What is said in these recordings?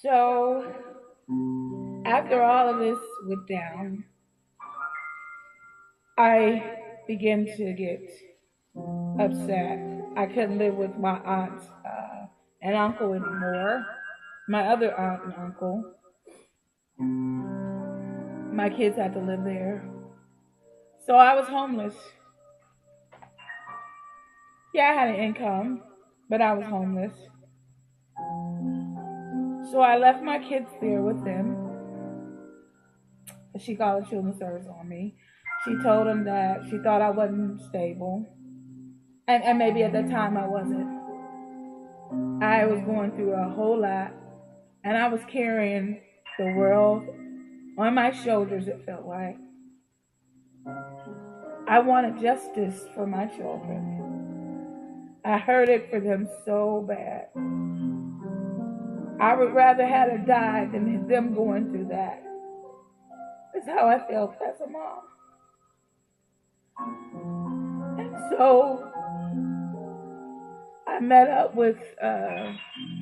So after all of this went down, I began to get upset. I couldn't live with my aunt and uncle anymore. My other aunt and uncle. My kids had to live there. So I was homeless. Yeah, I had an income, but I was homeless. So I left my kids there with them. She called the children's service on me. She told them that she thought I wasn't stable. And maybe at that time I wasn't. I was going through a whole lot. And I was carrying the world on my shoulders, it felt like. I wanted justice for my children. I hurted for them so bad. I would rather have her die than them going through that. That's how I felt as a mom. And so I met up with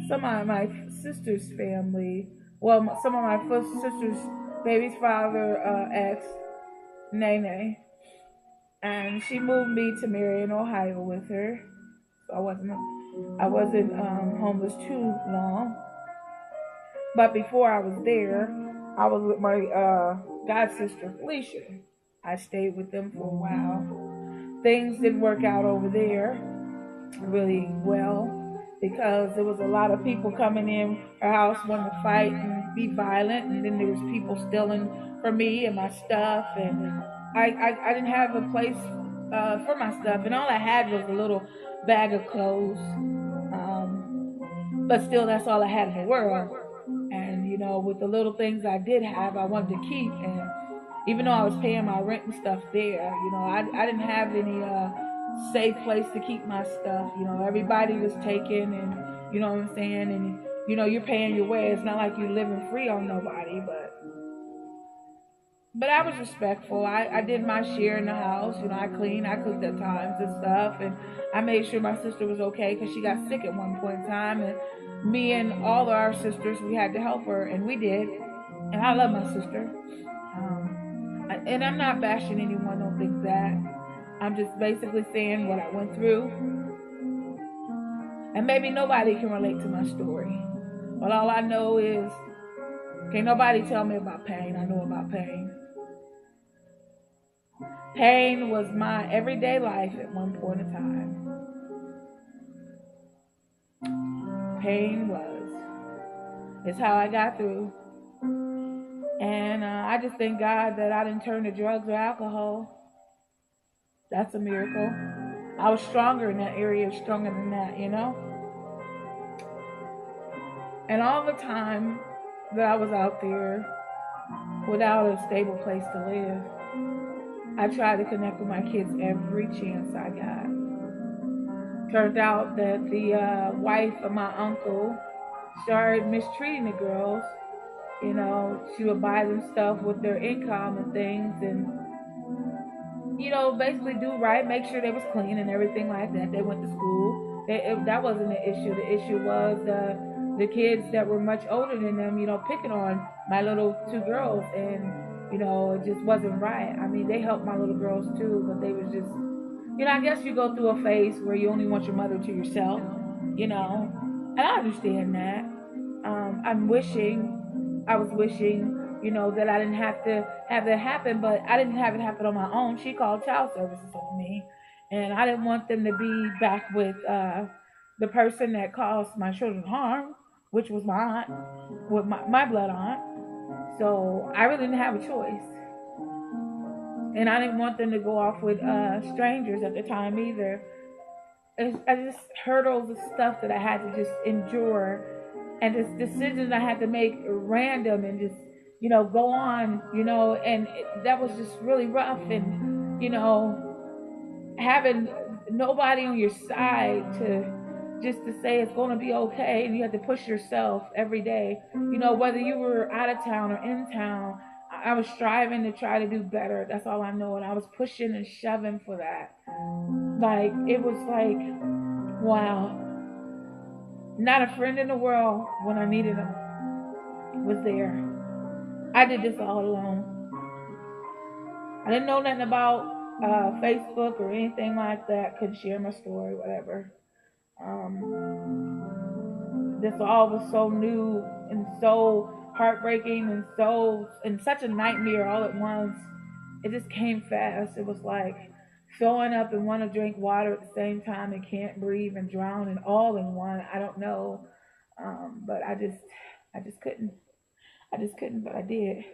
some of my sister's family. Well, some of my first sister's baby's father, ex, Nene. And she moved me to Marion, Ohio with her. So I wasn't homeless too long. But before I was there, I was with my god sister Felicia. I stayed with them for a while. Things didn't work out over there really well because there was a lot of people coming in her house wanting to fight and be violent, and then there was people stealing from me and my stuff, and I didn't have a place for my stuff, and all I had was a little bag of clothes. But still, that's all I had in the world. And with the little things I did have, I wanted to keep. And even though I was paying my rent and stuff there, I didn't have any safe place to keep my stuff. Everybody was taken, and you know what I'm saying. And you're paying your way. It's not like you're living free on nobody, but I was respectful. I did my share in the house. I cleaned, I cooked at times and stuff, and I made sure my sister was okay because she got sick at one point in time, and me and all of our sisters, we had to help her, and we did. And I love my sister. And I'm not bashing anyone. Don't think that. I'm just basically saying what I went through, and maybe nobody can relate to my story. But all I know is, can't nobody tell me about pain. I know about pain. Pain was my everyday life at one point in time. Pain was. It's how I got through. And I just thank God that I didn't turn to drugs or alcohol. That's a miracle. I was stronger in that area, stronger than that. And all the time that I was out there without a stable place to live, I tried to connect with my kids every chance I got. Turned out that the wife of my uncle started mistreating the girls. She would buy them stuff with their income and things, and basically do right, make sure they was clean and everything like that. They went to school. That wasn't the issue. The issue was the kids that were much older than them, picking on my little two girls, and it just wasn't right. I mean, they helped my little girls too, but they was just, I guess you go through a phase where you only want your mother to yourself, and I understand that. I was wishing, that I didn't have to have that happen, but I didn't have it happen on my own. She called child services on me, and I didn't want them to be back with the person that caused my children harm, which was my aunt, with my blood aunt. So I really didn't have a choice. And I didn't want them to go off with strangers at the time either. I just hurdles of stuff that I had to just endure, and just decisions I had to make random, and just go on, and that was just really rough, and having nobody on your side to just to say it's going to be okay, and you had to push yourself every day, whether you were out of town or in town. I was striving to try to do better. That's all I know. And I was pushing and shoving for that. Like, it was like, wow. Not a friend in the world when I needed them. was there. I did this all alone. I didn't know nothing about Facebook or anything like that. Couldn't share my story, whatever. This all was so new and so heartbreaking and such a nightmare all at once. It just came fast. It was like throwing up and want to drink water at the same time and can't breathe and drown and all in one. I don't know, but I just couldn't. I just couldn't, but I did.